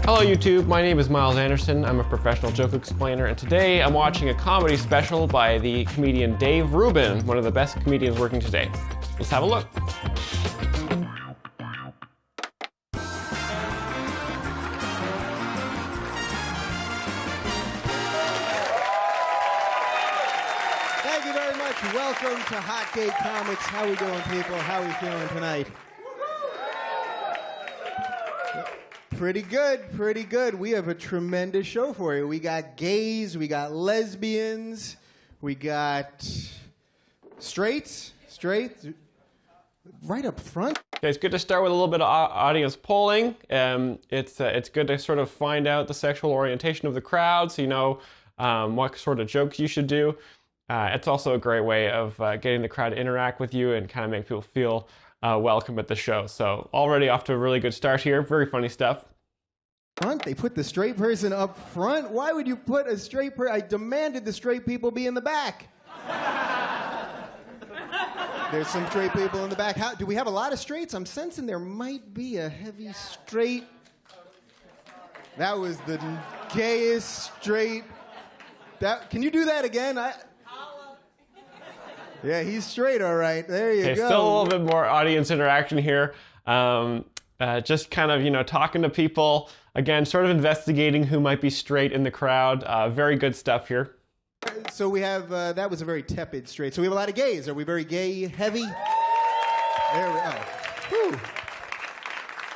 Hello YouTube, my name is Myles Anderson. I'm a professional joke explainer, and today I'm watching a comedy special by the comedian Dave Rubin, one of the best comedians working today. Let's have a look. Thank you very much. Welcome to Hot Gate Comics. How we doing, people? How we feeling tonight? Pretty good, pretty good. We have a tremendous show for you. We got gays, we got lesbians, we got straights, right up front. Okay, it's good to start with a little bit of audience polling. It's good to sort of find out the sexual orientation of the crowd so you know what sort of jokes you should do. It's also a great way of getting the crowd to interact with you and kind of make people feel welcome at the show. So already off to a really good start here. Very funny stuff. They put the straight person up front. Why would you put a straight person? I demanded the straight people be in the back. There's some straight people in the back. Do we have a lot of straights? I'm sensing there might be a heavy straight. That was the gayest straight. Can you do that again? Yeah, he's straight, all right. There you go. Still a little bit more audience interaction here. Just kind of, talking to people. Again, sort of investigating who might be straight in the crowd. Very good stuff here. So we have, that was a very tepid straight. So we have a lot of gays. Are we very gay heavy? There we go. Whew.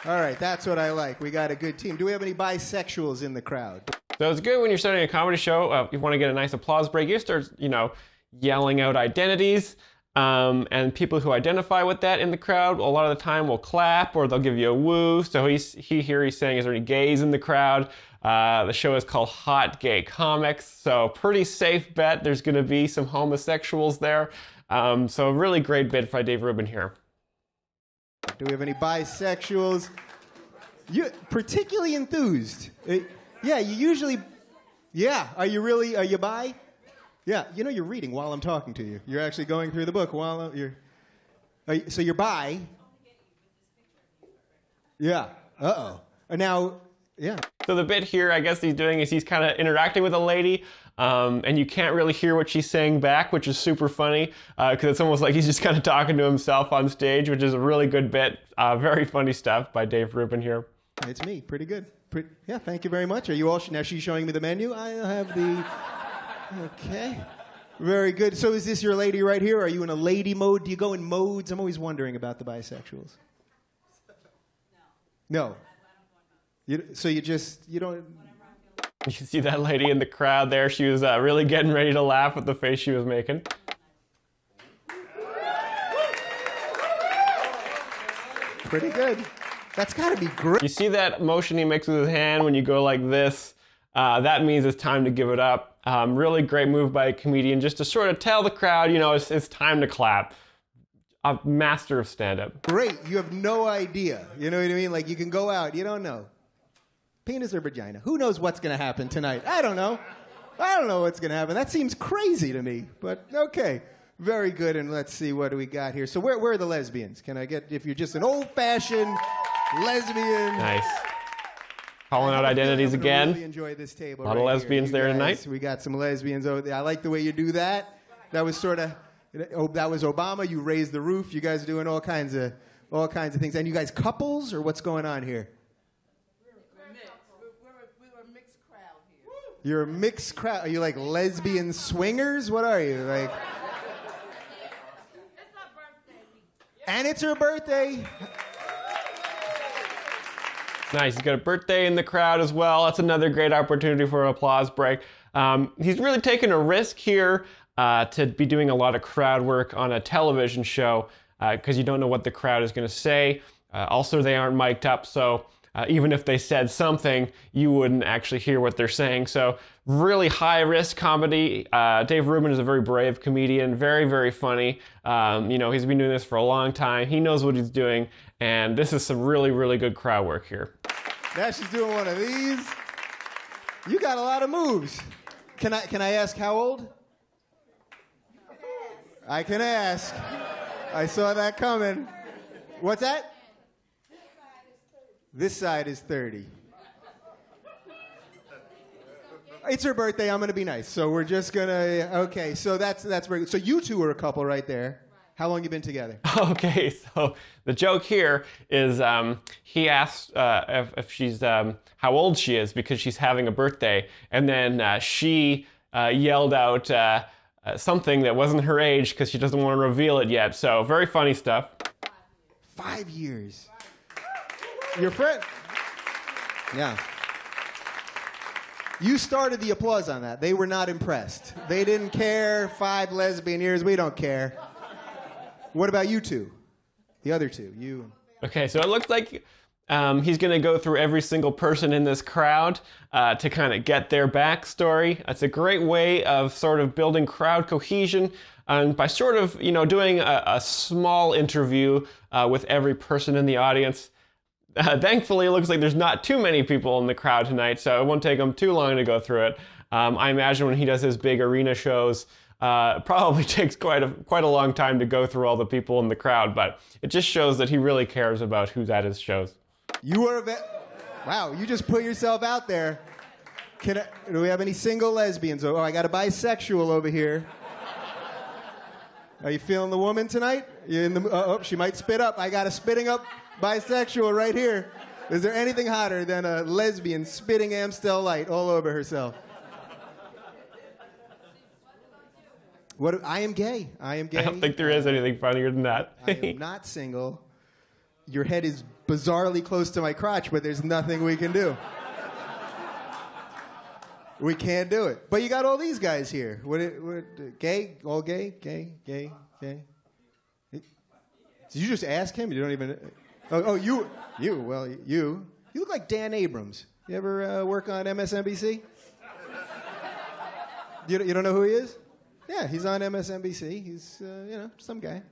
All right, that's what I like. We got a good team. Do we have any bisexuals in the crowd? So it's good when you're starting a comedy show. You want to get a nice applause break. You start, yelling out identities. And people who identify with that in the crowd, a lot of the time will clap or they'll give you a woo. So he's saying, is there any gays in the crowd? The show is called Hot Gay Comics. So pretty safe bet there's going to be some homosexuals there. So a really great bit by Dave Rubin here. Do we have any bisexuals? You particularly enthused. Yeah, you usually, yeah. Are you bi? Yeah, you're reading while I'm talking to you. You're actually going through the book while so you're bi. Yeah. Uh-oh. Now, yeah. So the bit here, I guess he's doing is he's kind of interacting with a lady, and you can't really hear what she's saying back, which is super funny, because it's almost like he's just kind of talking to himself on stage, which is a really good bit. Very funny stuff by Dave Rubin here. It's me. Pretty good. Yeah, thank you very much. Are you all, now she's showing me the menu. I have the... Okay. Very good. So is this your lady right here? Are you in a lady mode? Do you go in modes? I'm always wondering about the bisexuals. No. So you don't... You can see that lady in the crowd there. She was really getting ready to laugh at the face she was making. Pretty good. That's got to be great. You see that motion he makes with his hand when you go like this? That means it's time to give it up. Really great move by a comedian just to sort of tell the crowd, it's time to clap. A master of stand-up. Great. You have no idea. You know what I mean? Like, you can go out. You don't know. Penis or vagina? Who knows what's going to happen tonight? I don't know. I don't know what's going to happen. That seems crazy to me. But, okay. Very good. And let's see, what do we got here? So where are the lesbians? Can I get, if you're just an old-fashioned lesbian... Nice. Calling out identities again. Really enjoy this table. A lot of lesbians there tonight. We got some lesbians over there. I like the way you do that. That was sort of, that was Obama. You raised the roof. You guys are doing all kinds of things. And you guys couples, or what's going on here? We're mixed. We're a mixed crowd here. You're a mixed crowd. Are you like lesbian swingers? What are you like? It's our birthday. And it's her birthday. Nice. He's got a birthday in the crowd as well. That's another great opportunity for an applause break. He's really taken a risk here to be doing a lot of crowd work on a television show because you don't know what the crowd is going to say. Also, they aren't mic'd up, so even if they said something, you wouldn't actually hear what they're saying. So really high-risk comedy. Dave Rubin is a very brave comedian, very, very funny. He's been doing this for a long time. He knows what he's doing, and this is some really, really good crowd work here. Now she's doing one of these. You got a lot of moves. Can I ask how old? I can ask. I saw that coming. What's that? This side is 30. This side is 30. It's her birthday. I'm going to be nice. So we're just going to, okay. So that's very good. So you two are a couple right there. How long you been together? Okay, so the joke here is he asked if she's how old she is because she's having a birthday, and then she yelled out something that wasn't her age because she doesn't want to reveal it yet. So very funny stuff. 5 years. Your friend? Yeah. You started the applause on that. They were not impressed. They didn't care. 5 lesbian years. We don't care. What about you two? The other two, you. Okay, so it looks like he's going to go through every single person in this crowd to kind of get their backstory. It's a great way of sort of building crowd cohesion by sort of, doing a small interview with every person in the audience. Thankfully, it looks like there's not too many people in the crowd tonight, so it won't take him too long to go through it. I imagine when he does his big arena shows, it probably takes quite a long time to go through all the people in the crowd, but it just shows that he really cares about who's at his shows. You are wow, you just put yourself out there. Do we have any single lesbians? Oh, I got a bisexual over here. Are you feeling the woman tonight? You in the? She might spit up. I got a spitting up bisexual right here. Is there anything hotter than a lesbian spitting Amstel Light all over herself? I am gay. I am gay. I don't think there is anything funnier than that. I am not single. Your head is bizarrely close to my crotch, but there's nothing we can do. We can't do it. But you got all these guys here. Gay? All gay? Gay? Did you just ask him? You don't even... You look like Dan Abrams. You ever work on MSNBC? You don't know who he is? Yeah, he's on MSNBC. He's, some guy.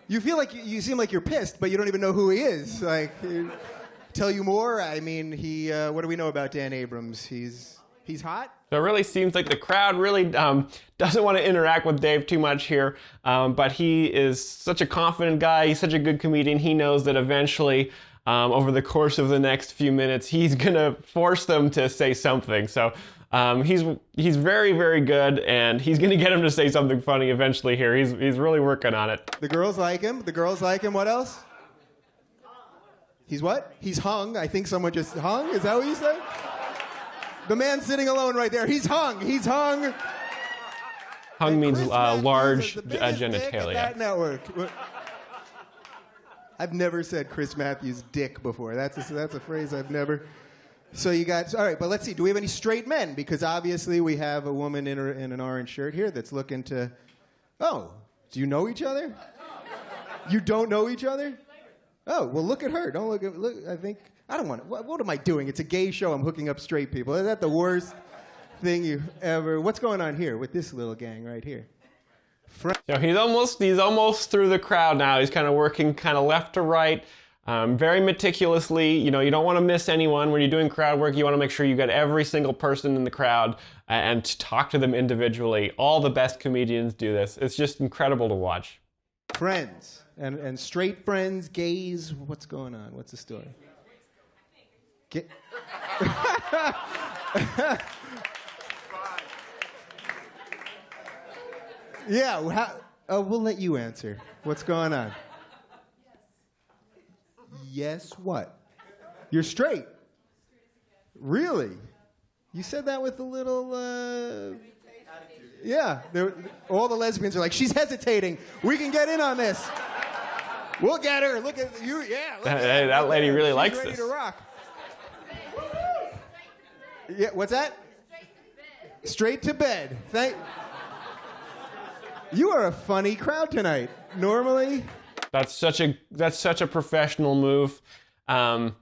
You feel like you seem like you're pissed, but you don't even know who he is. Like, tell you more. I mean, what do we know about Dan Abrams? He's hot. So it really seems like the crowd really doesn't want to interact with Dave too much here, but he is such a confident guy. He's such a good comedian. He knows that eventually, over the course of the next few minutes, he's gonna force them to say something. So. He's very, very good, and he's going to get him to say something funny eventually here. He's really working on it. The girls like him. The girls like him. What else? He's what? He's hung. I think someone just hung. Is that what you said? The man sitting alone right there. He's hung. He's hung. Hung means large Dick genitalia. at that network. I've never said Chris Matthews' dick before. That's a phrase I've never... So you got, all right, but let's see. Do we have any straight men? Because obviously we have a woman in an orange shirt here that's looking to, do you know each other? You don't know each other? Oh, well, look at her. Don't look, I don't want to, what am I doing? It's a gay show. I'm hooking up straight people. Is that the worst thing you've ever, what's going on here with this little gang right here? So he's almost through the crowd now. He's kind of working kind of left to right. Very meticulously, you don't want to miss anyone. When you're doing crowd work, you want to make sure you get every single person in the crowd and talk to them individually. All the best comedians do this. It's just incredible to watch. Friends, and straight friends, gays, what's going on? What's the story? Yeah, we'll let you answer. What's going on? Yes, what? You're straight. Really? You said that with a little, yeah. All the lesbians are like, she's hesitating. We can get in on this. We'll get her. Look at you. Yeah. That lady really likes this. She's ready to rock. Yeah. What's that? Straight to bed. You are a funny crowd tonight. Normally. That's such a professional move, to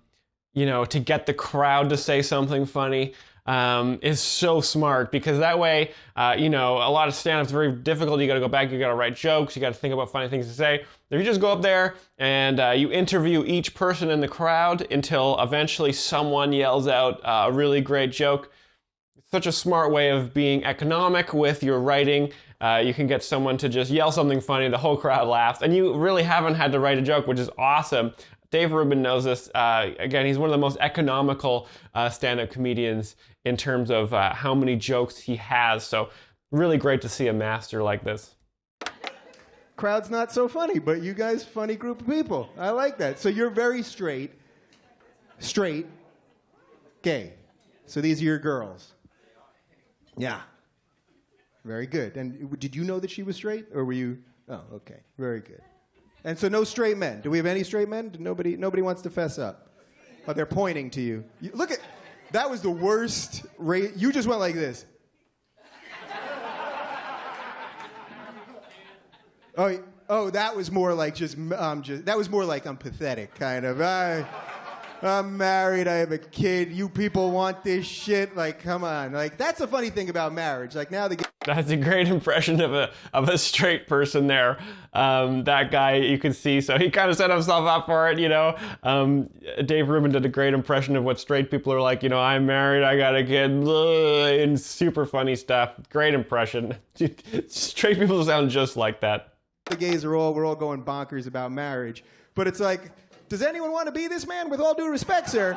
get the crowd to say something funny is so smart, because that way, a lot of stand-up's very difficult. You got to go back, you got to write jokes, you got to think about funny things to say. If you just go up there and you interview each person in the crowd until eventually someone yells out a really great joke. It's such a smart way of being economic with your writing. You can get someone to just yell something funny, the whole crowd laughs, and you really haven't had to write a joke, which is awesome. Dave Rubin knows this. Again, he's one of the most economical stand-up comedians in terms of how many jokes he has. So really great to see a master like this. Crowd's not so funny, but you guys, funny group of people. I like that. So you're very straight, gay. So these are your girls. Yeah. Very good. And did you know that she was straight, or were you? Oh, okay. Very good. And so no straight men. Do we have any straight men? Nobody wants to fess up. Oh, they're pointing to you. Look at, that was the worst. You just went like this. Oh, that was more like that was more like I'm pathetic, kind of. I'm married, I have a kid, you people want this shit, like, come on. Like, that's the funny thing about marriage. Like, now That's a great impression of a straight person there. That guy, you can see, so he kind of set himself up for it, you know. Dave Rubin did a great impression of what straight people are like, you know, I'm married, I got a kid, and super funny stuff. Great impression. Straight people sound just like that. The gays we're all going bonkers about marriage, but it's like, does anyone want to be this man? With all due respect, sir.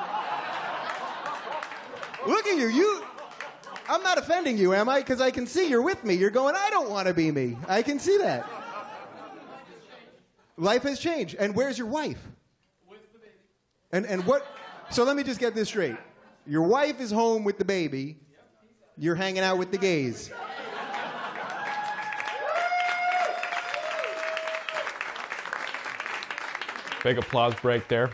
Look at you. I'm not offending you, am I? Because I can see you're with me. You're going, I don't want to be me. I can see that. Life has changed. And where's your wife? With the baby. And what? So let me just get this straight. Your wife is home with the baby. You're hanging out with the gays. Big applause break there.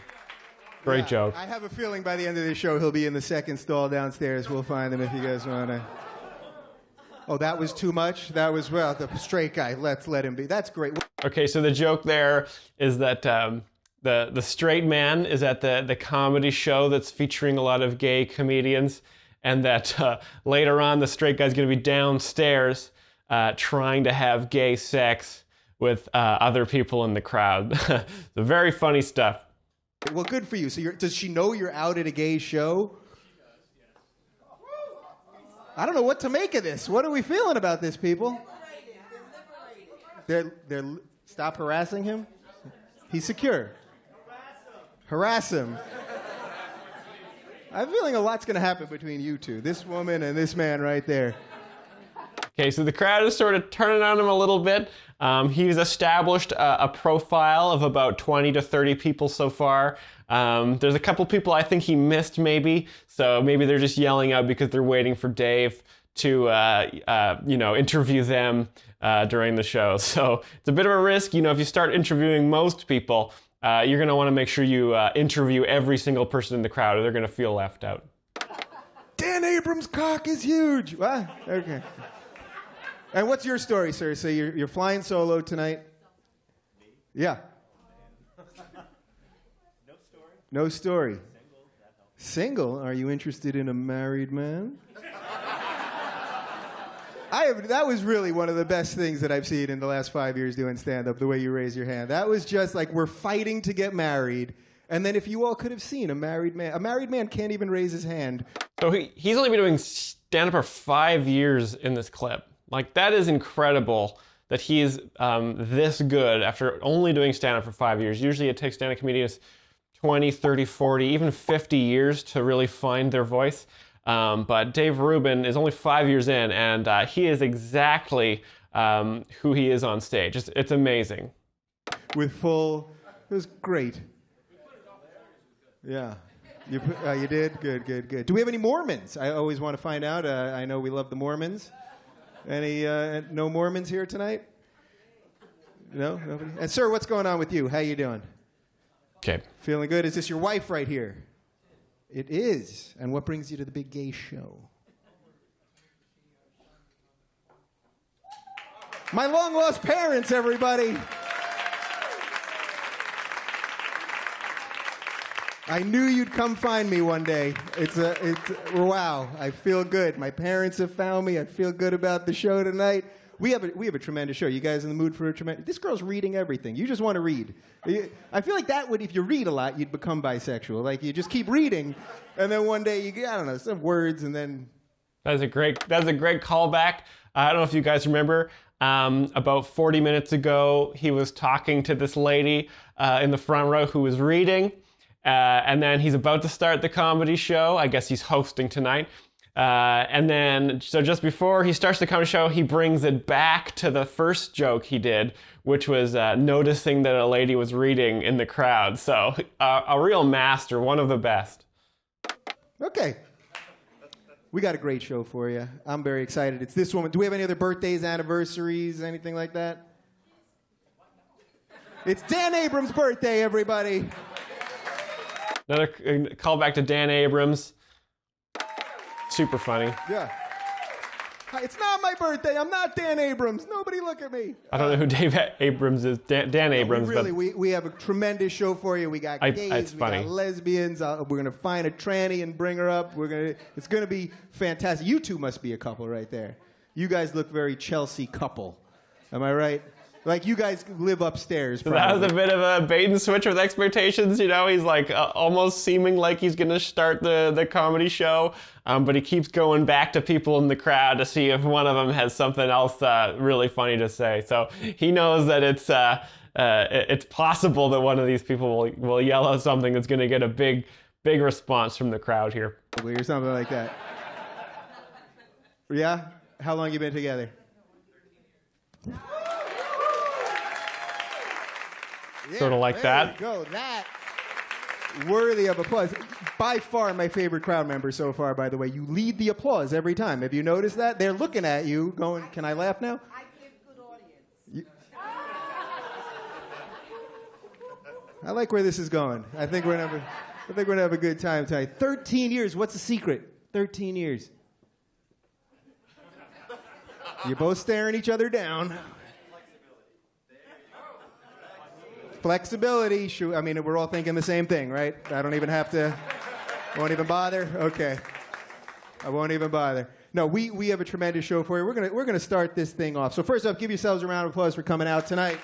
Great joke. I have a feeling by the end of the show he'll be in the second stall downstairs. We'll find him if you guys want to. Oh, that was too much? That was, well, the straight guy. Let's let him be. That's great. Okay, so the joke there is that the straight man is at the comedy show that's featuring a lot of gay comedians, and that later on the straight guy's going to be downstairs trying to have gay sex with other people in the crowd. So very funny stuff. Well, good for you. So does she know you're out at a gay show? I don't know what to make of this. What are we feeling about this, people? They're stop harassing him. He's secure. Harass him. I'm feeling a lot's going to happen between you two. This woman and this man right there. Okay, so the crowd is sort of turning on him a little bit. He's established a profile of about 20 to 30 people so far. There's a couple people I think he missed maybe, so maybe they're just yelling out because they're waiting for Dave to interview them during the show. So it's a bit of a risk. You know, if you start interviewing most people, you're going to want to make sure you interview every single person in the crowd or they're going to feel left out. Dan Abrams' cock is huge. What? Okay. And what's your story, sir? So you're flying solo tonight? Me? Yeah. No story. No story. Single, that helps. Single? Are you interested in a married man? That was really one of the best things that I've seen in the last 5 years doing stand-up, the way you raise your hand. That was just like, we're fighting to get married. And then if you all could have seen a married man can't even raise his hand. So he's only been doing stand-up for 5 years in this clip. Like, that is incredible that he's this good after only doing stand-up for 5 years. Usually it takes stand-up comedians 20, 30, 40, even 50 years to really find their voice. But Dave Rubin is only 5 years in, and he is exactly who he is on stage. It's amazing. It was great. Yeah. You did? Good. Do we have any Mormons? I always want to find out. I know we love the Mormons. Any, no Mormons here tonight? No? Nobody? And sir, what's going on with you? How you doing? Okay. Feeling good? Is this your wife right here? It is. And what brings you to the big gay show? My long-lost parents, everybody. I knew you'd come find me one day. Wow. I feel good. My parents have found me. I feel good about the show tonight. We have a tremendous show. You guys in the mood for a tremendous? This girl's reading everything. You just want to read. I feel like that would, if you read a lot, you'd become bisexual. Like you just keep reading, and then one day you get, I don't know, some words, and then. That's a great callback. I don't know if you guys remember. About 40 minutes ago, he was talking to this lady in the front row who was reading. And then he's about to start the comedy show. I guess he's hosting tonight. And then, so just before he starts the comedy show, he brings it back to the first joke he did, which was noticing that a lady was reading in the crowd. So a real master, one of the best. Okay. We got a great show for you. I'm very excited. It's this woman. Do we have any other birthdays, anniversaries, anything like that? It's Dan Abrams' birthday, everybody. Another callback to Dan Abrams. Super funny. Yeah. Hi, it's not my birthday. I'm not Dan Abrams. Nobody look at me. I don't know who Dave Abrams is. Dan Abrams. We have a tremendous show for you. We got gays, we got lesbians. We're gonna find a tranny and bring her up. It's gonna be fantastic. You two must be a couple right there. You guys look very Chelsea couple. Am I right? Like you guys live upstairs. So that was a bit of a bait and switch with expectations. You know, he's like almost seeming like he's going to start the comedy show, but he keeps going back to people in the crowd to see if one of them has something else really funny to say. So he knows that it's possible that one of these people will yell out something that's going to get a big response from the crowd here. Or something like that. Yeah? How long you been together? Yeah, sort of like that. There you go. That worthy of applause. By far my favorite crowd member so far, by the way. You lead the applause every time. Have you noticed that? They're looking at you going, can I laugh now? I give good audience. I like where this is going. I think we're gonna have a good time tonight. 13 years. What's the secret? 13 years. You're both staring each other down. Flexibility. I mean, we're all thinking the same thing, right? I don't even have to. Won't even bother. Okay. I won't even bother. No, we have a tremendous show for you. We're gonna start this thing off. So first off, give yourselves a round of applause for coming out tonight.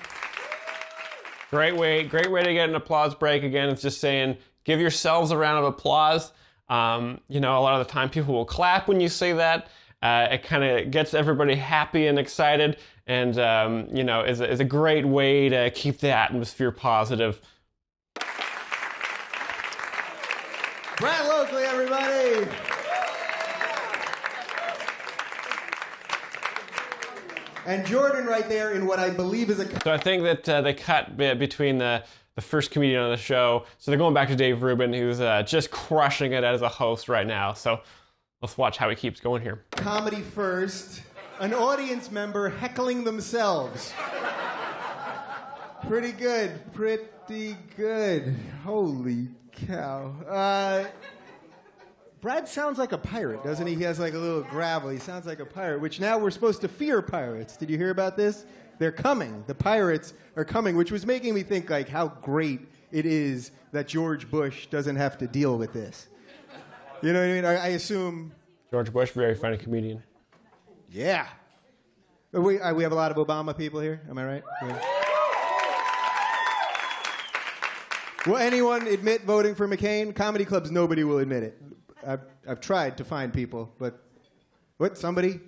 Great way to get an applause break. Again, it's just saying, give yourselves a round of applause. You know, a lot of the time people will clap when you say that. It kind of gets everybody happy and excited, and you know, is a great way to keep the atmosphere positive. Brad Loakley, everybody. And Jordan right there in what I believe is a... So I think that they cut between the first comedian on the show. So they're going back to Dave Rubin, who's just crushing it as a host right now. So let's watch how he keeps going here. Comedy first. An audience member heckling themselves. Pretty good. Pretty good. Holy cow. Brad sounds like a pirate, doesn't he? He has like a little gravel. He sounds like a pirate, which now we're supposed to fear pirates. Did you hear about this? They're coming. The pirates are coming, which was making me think like how great it is that George Bush doesn't have to deal with this. You know what I mean? I assume... George Bush, very funny comedian. Yeah. We have a lot of Obama people here. Am I right? Yeah. Will anyone admit voting for McCain? Comedy clubs, nobody will admit it. I've tried to find people, but... What? Somebody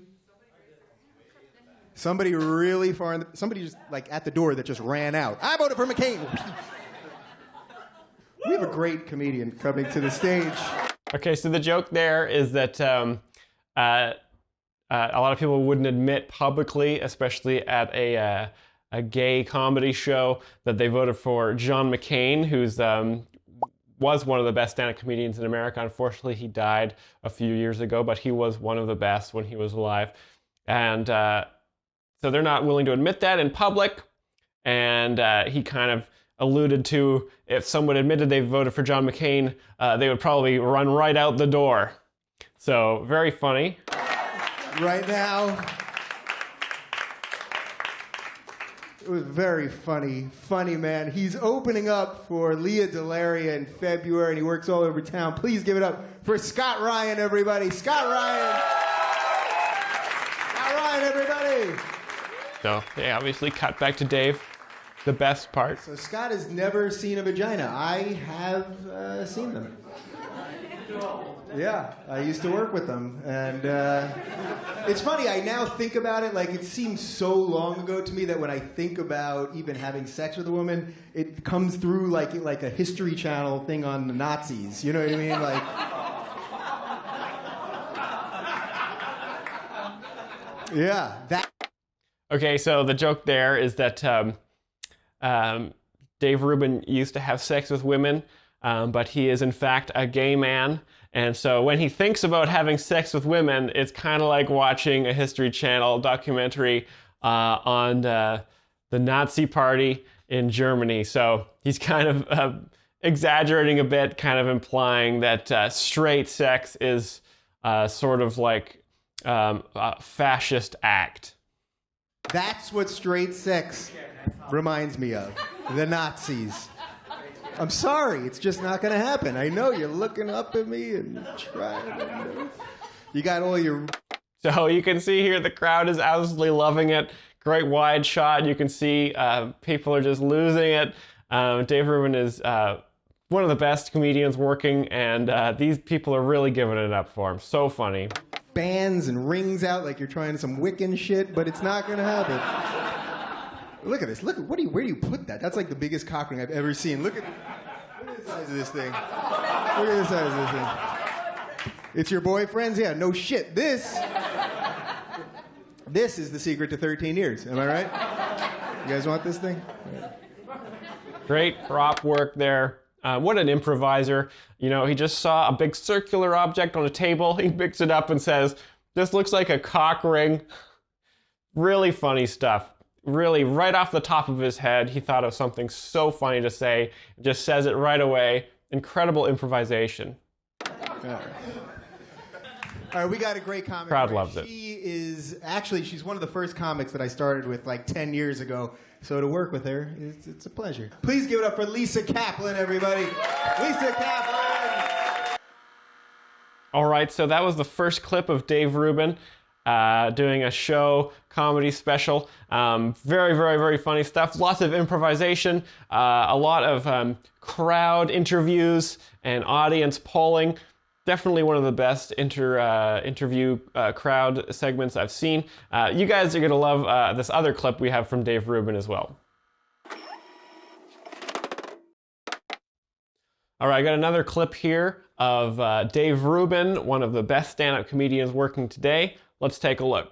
really far in the... Somebody just, like, at the door that just ran out. I voted for McCain! We have a great comedian coming to the stage. Okay, so the joke there is that a lot of people wouldn't admit publicly, especially at a gay comedy show, that they voted for John McCain, who's was one of the best stand-up comedians in America. Unfortunately, he died a few years ago, but he was one of the best when he was alive. And so they're not willing to admit that in public. And he kind of alluded to, if someone admitted they voted for John McCain, they would probably run right out the door. So, very funny. Right now, it was very funny. Funny, man. He's opening up for Leah Delaria in February, and he works all over town. Please give it up for Scott Ryan, everybody. Scott Ryan. Scott Ryan, everybody. So, they obviously cut back to Dave. The best part. So Scott has never seen a vagina. I have seen them. Yeah, I used to work with them, and it's funny. I now think about it like it seems so long ago to me that when I think about even having sex with a woman, it comes through like a History Channel thing on the Nazis. You know what I mean? Like, yeah, that. Okay, so the joke there is that Dave Rubin used to have sex with women, but he is in fact a gay man. And so when he thinks about having sex with women, it's kind of like watching a History Channel documentary on the Nazi Party in Germany. So he's kind of exaggerating a bit, kind of implying that straight sex is sort of like a fascist act. That's what straight sex reminds me of. The Nazis. I'm sorry, it's just not going to happen. I know you're looking up at me and trying. You got all your... So you can see here the crowd is absolutely loving it. Great wide shot. You can see people are just losing it. Dave Rubin is one of the best comedians working, and these people are really giving it up for him. So funny. Bands and rings out like you're trying some Wiccan shit, but it's not going to happen. Look at this. Look at where do you put that? That's like the biggest cock ring I've ever seen. Look at the size of this thing. Look at the size of this thing. It's your boyfriend's? Yeah, no shit. This is the secret to 13 years. Am I right? You guys want this thing? Great prop work there. What an improviser. You know, he just saw a big circular object on a table. He picks it up and says, "This looks like a cock ring." Really funny stuff. Really, right off the top of his head, he thought of something so funny to say. Just says it right away. Incredible improvisation. All right, we got a great comic. Crowd loves it. She's one of the first comics that I started with like 10 years ago. So to work with her, it's a pleasure. Please give it up for Lisa Kaplan, everybody. Lisa Kaplan! All right, so that was the first clip of Dave Rubin doing a show, comedy special. Very, very, very funny stuff. Lots of improvisation, a lot of crowd interviews and audience polling. Definitely one of the best interview crowd segments I've seen. You guys are going to love this other clip we have from Dave Rubin as well. All right, I got another clip here of Dave Rubin, one of the best stand-up comedians working today. Let's take a look.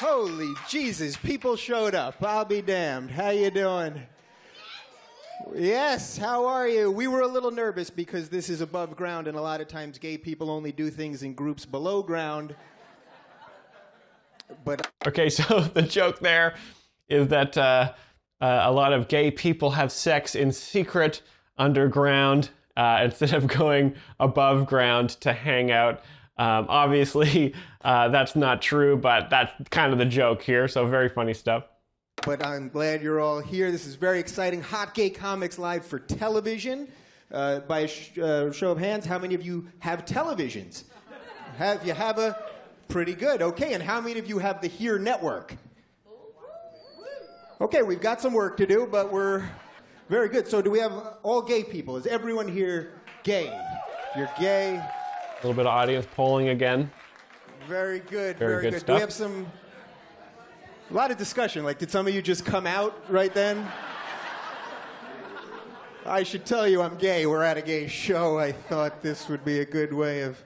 Holy Jesus, people showed up. I'll be damned. How you doing? Yes, how are you? We were a little nervous because this is above ground, and a lot of times gay people only do things in groups below ground. But okay, so the joke there is that a lot of gay people have sex in secret underground instead of going above ground to hang out. Obviously, that's not true, but that's kind of the joke here, so very funny stuff. But I'm glad you're all here. This is very exciting. Hot Gay Comics live for television. By a show of hands, how many of you have televisions? You have a... Pretty good. Okay, and how many of you have the Here Network? Okay, we've got some work to do, but we're very good. So do we have all gay people? Is everyone here gay? If you're gay... A little bit of audience polling again. Very good, very good good. Stuff. Do we have a lot of discussion? Like, did some of you just come out right then? I should tell you I'm gay. We're at a gay show. I thought this would be a good way of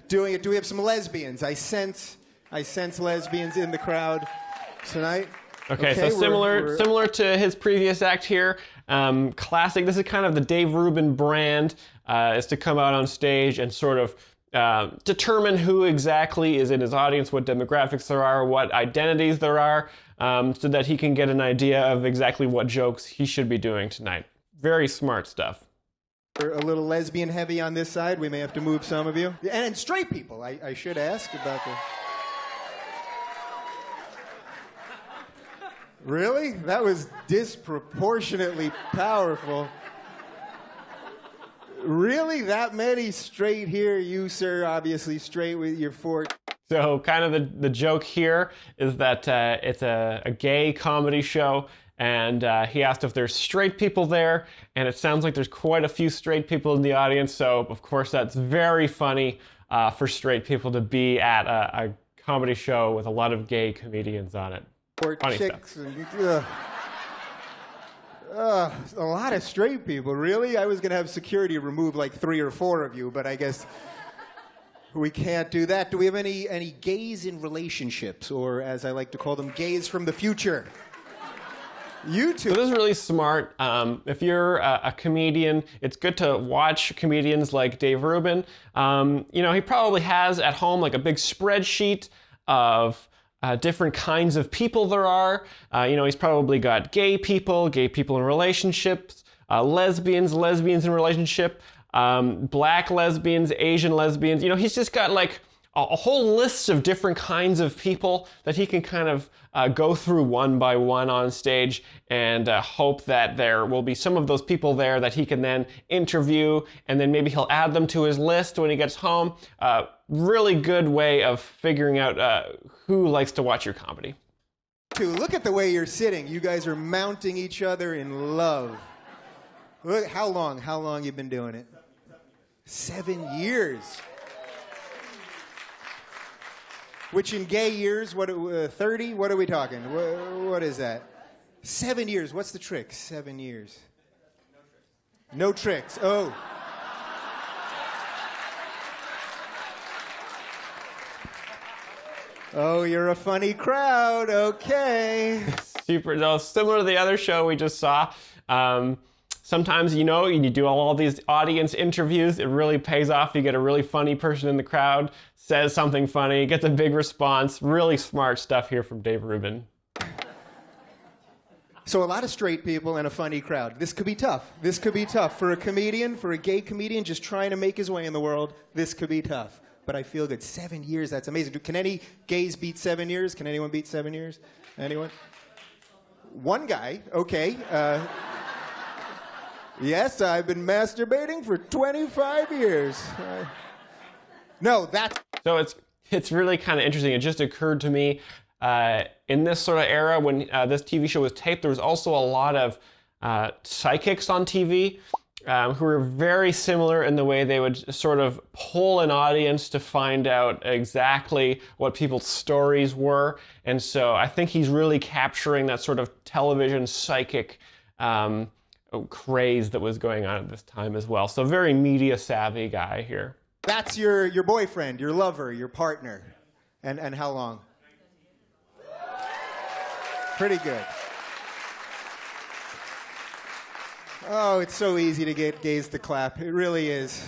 doing it. Do we have some lesbians? I sense lesbians in the crowd tonight. Okay, so similar to his previous act here. Classic. This is kind of the Dave Rubin brand, is to come out on stage and sort of determine who exactly is in his audience, what demographics there are, what identities there are, so that he can get an idea of exactly what jokes he should be doing tonight. Very smart stuff. We're a little lesbian heavy on this side. We may have to move some of you. And straight people, I should ask about the... Really? That was disproportionately powerful. Really? That many straight here? You, sir, obviously straight with your fork. So kind of the joke here is that it's a gay comedy show, and he asked if there's straight people there, and it sounds like there's quite a few straight people in the audience, so of course that's very funny for straight people to be at a comedy show with a lot of gay comedians on it. Or Funny chicks. stuff. And, a lot of straight people, really? I was going to have security remove like 3 or 4 of you, but I guess we can't do that. Do we have any gays in relationships, or as I like to call them, gays from the future? You two. So this is really smart. If you're a comedian, it's good to watch comedians like Dave Rubin. You know, he probably has at home like a big spreadsheet of different kinds of people there are. You know, he's probably got gay people in relationships, lesbians in relationship, black lesbians, Asian lesbians. You know, he's just got like a whole list of different kinds of people that he can kind of go through one by one on stage, and hope that there will be some of those people there that he can then interview, and then maybe he'll add them to his list when he gets home. Really good way of figuring out who likes to watch your comedy. Look at the way you're sitting. You guys are mounting each other in love. Look, how long you've been doing it? 7 years. Which in gay years, 30? What are we talking? What is that? 7 years. What's the trick? 7 years. No tricks. Oh. Oh, you're a funny crowd. Okay. Super, no, similar to the other show we just saw. Sometimes, you know, you do all these audience interviews, it really pays off. You get a really funny person in the crowd, says something funny, gets a big response. Really smart stuff here from Dave Rubin. So a lot of straight people and a funny crowd. This could be tough. This could be tough. For a comedian, for a gay comedian just trying to make his way in the world, this could be tough. But I feel good. 7 years, that's amazing. Can any gays beat 7 years? Can anyone beat 7 years? Anyone? One guy, okay. Yes, I've been masturbating for 25 years. No, that's... So it's really kind of interesting. It just occurred to me, in this sort of era when this TV show was taped, there was also a lot of psychics on TV who were very similar in the way they would sort of poll an audience to find out exactly what people's stories were. And so I think he's really capturing that sort of television psychic craze that was going on at this time as well. So very media savvy guy here. That's your boyfriend, your lover, your partner. And how long? Pretty good. Oh, it's so easy to get gays to clap. It really is.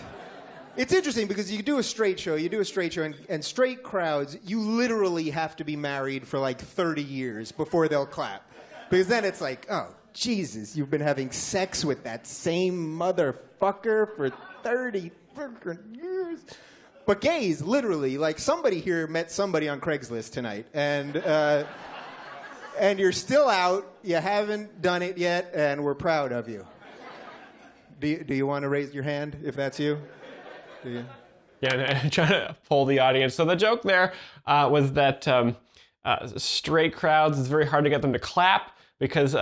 It's interesting because you do a straight show, and straight crowds, you literally have to be married for like 30 years before they'll clap. Because then it's like, oh, Jesus, you've been having sex with that same motherfucker for 30 freaking years. But gays, literally, like somebody here met somebody on Craigslist tonight, and you're still out, you haven't done it yet, and we're proud of you. Do you want to raise your hand if that's you? Do you? Yeah, and trying to poll the audience. So the joke there was that straight crowds, it's very hard to get them to clap because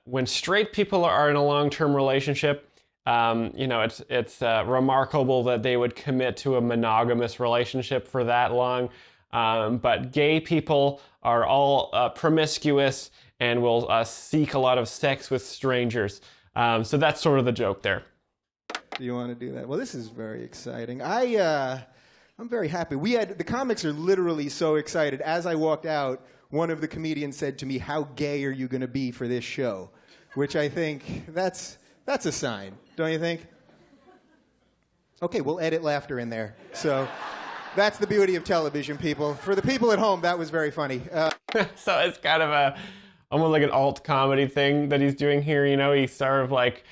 when straight people are in a long-term relationship, you know, it's remarkable that they would commit to a monogamous relationship for that long. But gay people are all promiscuous and will seek a lot of sex with strangers. So that's sort of the joke there. Do you want to do that? Well, this is very exciting. I'm very happy. The comics are literally so excited. As I walked out, one of the comedians said to me, "How gay are you going to be for this show?" Which I think that's a sign, don't you think? Okay, we'll edit laughter in there. So that's the beauty of television, people. For the people at home, that was very funny. So it's kind of almost like an alt comedy thing that he's doing here. You know, he's sort of like,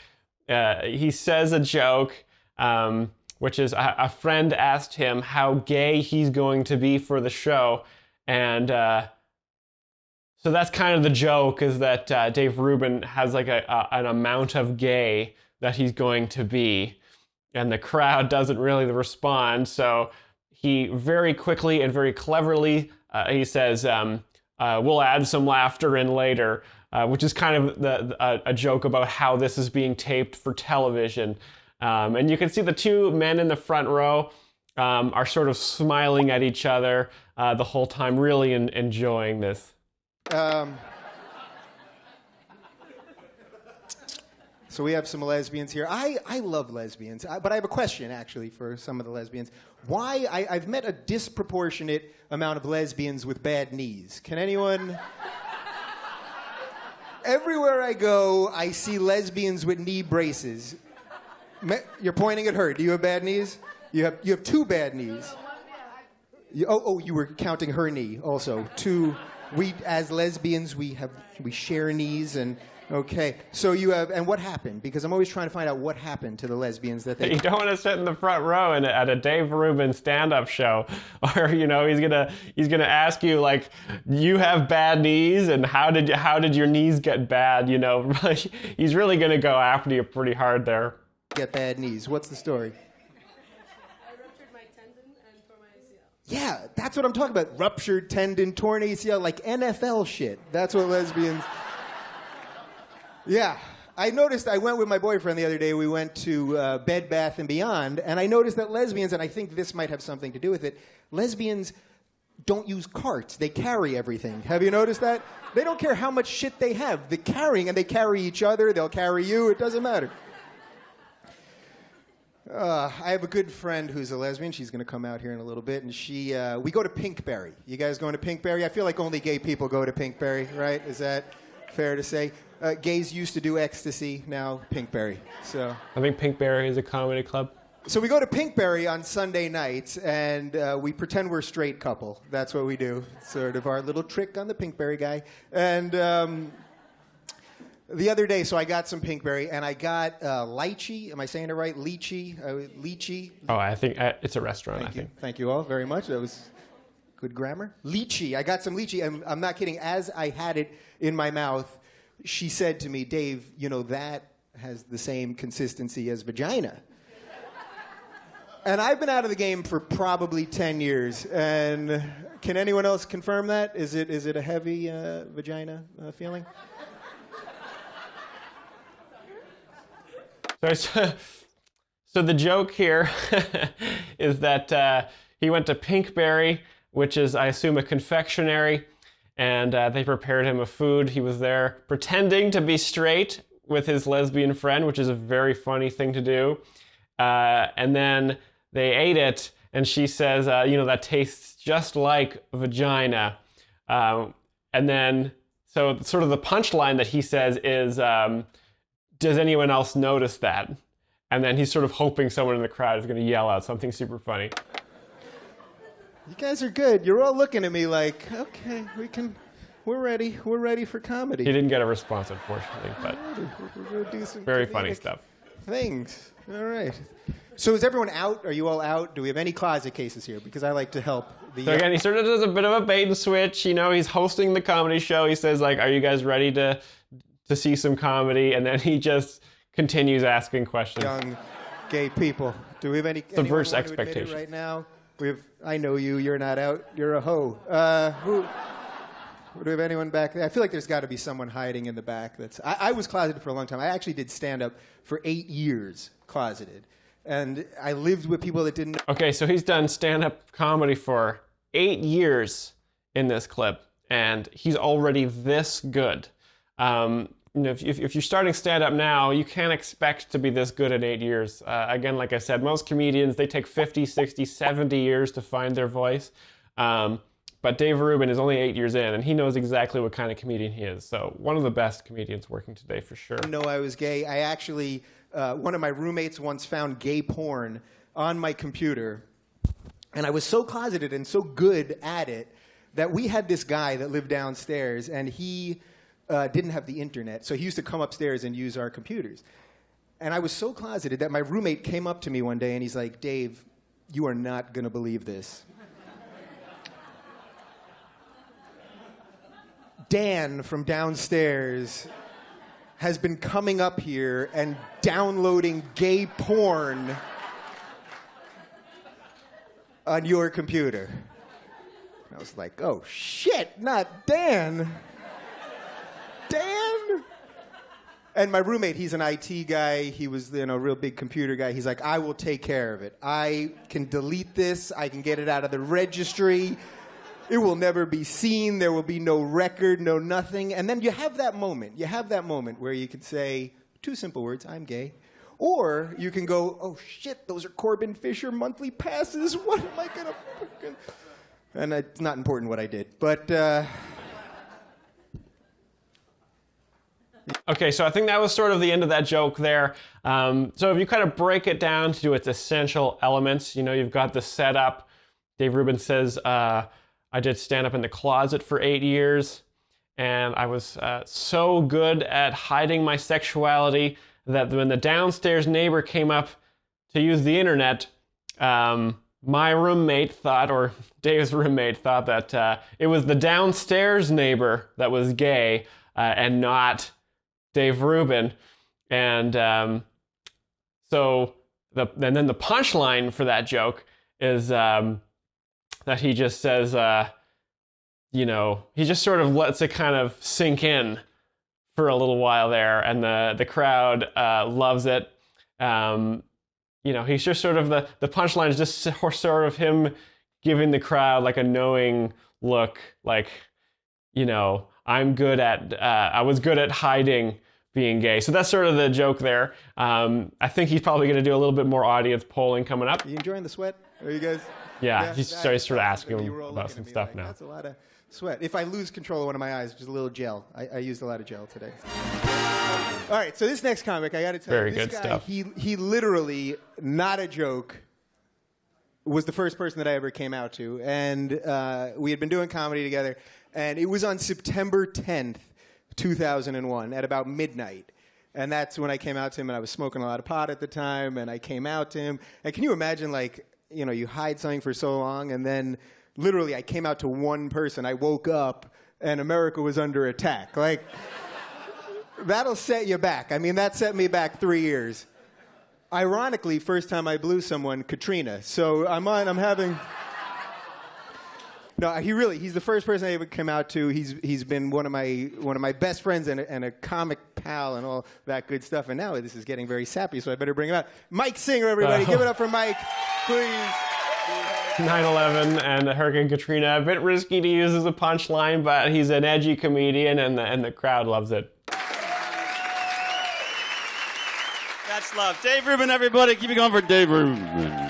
he says a joke, which is a friend asked him how gay he's going to be for the show. And so that's kind of the joke, is that Dave Rubin has like an amount of gay that he's going to be. and the crowd doesn't really respond. So he very quickly and very cleverly, he says, we'll add some laughter in later, which is kind of a joke about how this is being taped for television. And you can see the two men in the front row are sort of smiling at each other the whole time, really enjoying this. So we have some lesbians here. I love lesbians, but I have a question, actually, for some of the lesbians. Why? I've met a disproportionate amount of lesbians with bad knees. Can anyone... Everywhere I go, I see lesbians with knee braces. You're pointing at her. Do you have bad knees? You have two bad knees. You were counting her knee also. Two. We, as lesbians, we share knees, and okay. So you have, and what happened? Because I'm always trying to find out what happened to the lesbians that they... You don't want to sit in the front row at a Dave Rubin stand-up show, or he's gonna ask you, like, you have bad knees, and how did your knees get bad? He's really gonna go after you pretty hard there. Get bad knees. What's the story? I ruptured my tendon and tore my ACL. Yeah, that's what I'm talking about. Ruptured tendon, torn ACL, like NFL shit. That's what lesbians... Yeah. I noticed, I went with my boyfriend the other day, we went to Bed Bath & Beyond, and I noticed that lesbians, and I think this might have something to do with it, lesbians don't use carts. They carry everything. Have you noticed that? They don't care how much shit they have. They're carrying, and they carry each other, they'll carry you, it doesn't matter. I have a good friend who's a lesbian. She's going to come out here in a little bit, and we go to Pinkberry. You guys going to Pinkberry? I feel like only gay people go to Pinkberry, right? Is that fair to say? Gays used to do ecstasy, now Pinkberry. So I think Pinkberry is a comedy club. So we go to Pinkberry on Sunday nights, and we pretend we're a straight couple. That's what we do. It's sort of our little trick on the Pinkberry guy. And the other day, so I got some Pinkberry, and I got lychee. Am I saying it right? Lychee? Lychee? Oh, I think it's a restaurant, Thank you all very much. That was good grammar. Lychee. I got some lychee, and I'm not kidding. As I had it in my mouth, she said to me, Dave, that has the same consistency as vagina. And I've been out of the game for probably 10 years. And can anyone else confirm that? Is it a heavy vagina feeling? So the joke here is that he went to Pinkberry, which is, I assume, a confectionery, and they prepared him a food. He was there pretending to be straight with his lesbian friend, which is a very funny thing to do. And then they ate it, and she says, that tastes just like vagina. And then, so sort of the punchline that he says is, does anyone else notice that? And then he's sort of hoping someone in the crowd is going to yell out something super funny. You guys are good. You're all looking at me like, okay, we're ready for comedy. He didn't get a response, unfortunately, but we're gonna do some very funny stuff. Things. All right. So is everyone out? Are you all out? Do we have any closet cases here? Because I like to help. So again, he sort of does a bit of a bait and switch. He's hosting the comedy show. He says, like, are you guys ready to see some comedy? And then he just continues asking questions. Young gay people. Do we have any subverts expectations right now? I know you. You're not out. You're a hoe. Do we have anyone back there? I feel like there's got to be someone hiding in the back. I was closeted for a long time. I actually did stand-up for 8 years, closeted. And I lived with people that didn't... Okay, so he's done stand-up comedy for 8 years in this clip, and he's already this good. If you're starting stand-up now, you can't expect to be this good in 8 years. Again, like I said, most comedians, they take 50, 60, 70 years to find their voice. But Dave Rubin is only 8 years in, and he knows exactly what kind of comedian he is. So one of the best comedians working today, for sure. I didn't know I was gay. I actually, one of my roommates once found gay porn on my computer. And I was so closeted and so good at it that we had this guy that lived downstairs, and he didn't have the internet. So he used to come upstairs and use our computers. And I was so closeted that my roommate came up to me one day, and he's like, Dave, you are not going to believe this. Dan from downstairs has been coming up here and downloading gay porn on your computer. I was like, oh shit, not Dan. Dan? And my roommate, he's an IT guy. He was, a real big computer guy. He's like, I will take care of it. I can delete this. I can get it out of the registry. It will never be seen. There will be no record, no nothing. And then you have that moment. You have that moment where you can say two simple words, I'm gay. Or you can go, oh shit, those are Corbin Fisher monthly passes. What am I going to fucking... And it's not important what I did. But... Okay, so I think that was sort of the end of that joke there. So if you kind of break it down to its essential elements, you've got the setup. Dave Rubin says, I did stand-up in the closet for 8 years, and I was so good at hiding my sexuality that when the downstairs neighbor came up to use the internet, my roommate thought, or Dave's roommate thought that it was the downstairs neighbor that was gay and not Dave Rubin. And then the punchline for that joke is that he just says, he just sort of lets it kind of sink in for a little while there, and the crowd loves it. He's just sort of the punchline is just sort of him giving the crowd like a knowing look, like, I was good at hiding being gay. So that's sort of the joke there. I think he's probably going to do a little bit more audience polling coming up. Are you enjoying the sweat? Are you guys? Yeah, he's sort of asking him about some stuff now. That's a lot of sweat. If I lose control of one of my eyes, just a little gel. I used a lot of gel today. All right, so this next comic, I got to tell Very you, this good guy, stuff. He literally, not a joke, was the first person that I ever came out to. And we had been doing comedy together, and it was on September 10th, 2001, at about midnight. And that's when I came out to him, and I was smoking a lot of pot at the time, and I came out to him. And can you imagine, like, you hide something for so long, and then literally I came out to one person. I woke up, and America was under attack. Like, that'll set you back. I mean, that set me back 3 years. Ironically, first time I blew someone, Katrina. So I'm having... No, he's the first person I ever came out to. He's been one of my best friends and a comic pal and all that good stuff. And now this is getting very sappy, so I better bring him out. Mike Singer, everybody. Give it up for Mike, please. 9/11 and Hurricane Katrina, a bit risky to use as a punchline, but he's an edgy comedian, and the crowd loves it. That's love. Dave Rubin, everybody. Keep it going for Dave Rubin.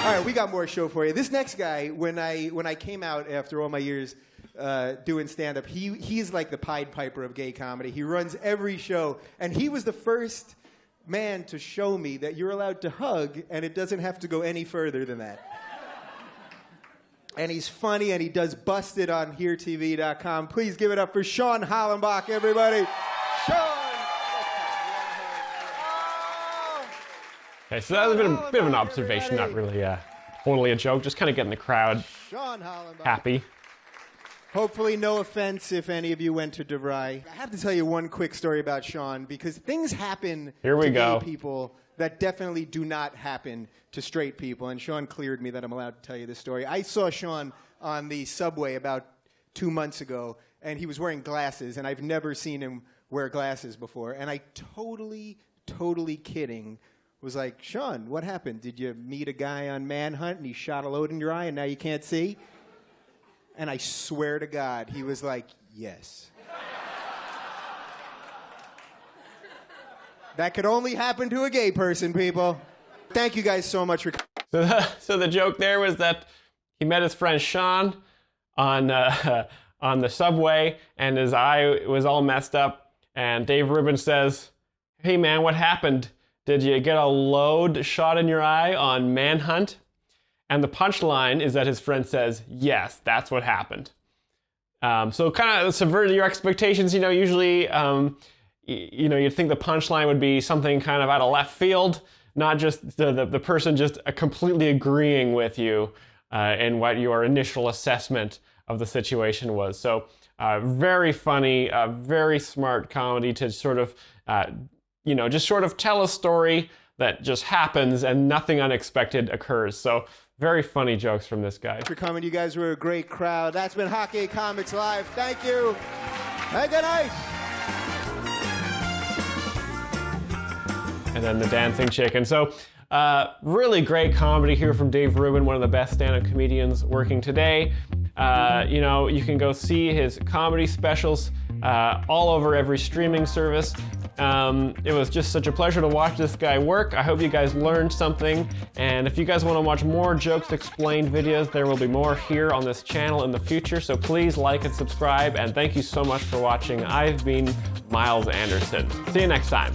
All right, we got more show for you. This next guy, when I came out after all my years doing stand-up, he's like the Pied Piper of gay comedy. He runs every show, and he was the first man to show me that you're allowed to hug, and it doesn't have to go any further than that. And he's funny, and he does Busted on HereTV.com. Please give it up for Sean Hollenbach, everybody. Sean! Okay, so that was a bit of an observation, not really totally a joke, just kind of getting the crowd happy. Hopefully no offense if any of you went to DeVry. I have to tell you one quick story about Sean, because things happen to gay people that definitely do not happen to straight people, and Sean cleared me that I'm allowed to tell you this story. I saw Sean on the subway about 2 months ago, and he was wearing glasses, and I've never seen him wear glasses before, and I totally kidding was like, Sean, what happened? Did you meet a guy on Manhunt and he shot a load in your eye and now you can't see? And I swear to God, he was like, yes. That could only happen to a gay person, people. Thank you guys so much for coming. So the joke there was that he met his friend Sean on the subway, and his eye was all messed up, and Dave Rubin says, hey man, what happened? Did you get a load shot in your eye on Manhunt? And the punchline is that his friend says, yes, that's what happened. So kind of subverted your expectations. Usually, you'd think the punchline would be something kind of out of left field, not just the person just completely agreeing with you in what your initial assessment of the situation was. So very funny, very smart comedy to sort of just sort of tell a story that just happens and nothing unexpected occurs. So Very funny jokes from this guy. For coming. You guys were a great crowd. That's been Hockey Comics Live. Thank you. Hey, good night. And then the dancing chicken. So really great comedy here from Dave Rubin, one of the best stand-up comedians working today. You know, you can go see his comedy specials all over every streaming service. It was just such a pleasure to watch this guy work. I hope you guys learned something. And if you guys want to watch more Jokes Explained videos, there will be more here on this channel in the future. So please like and subscribe. And thank you so much for watching. I've been Myles Anderson. See you next time.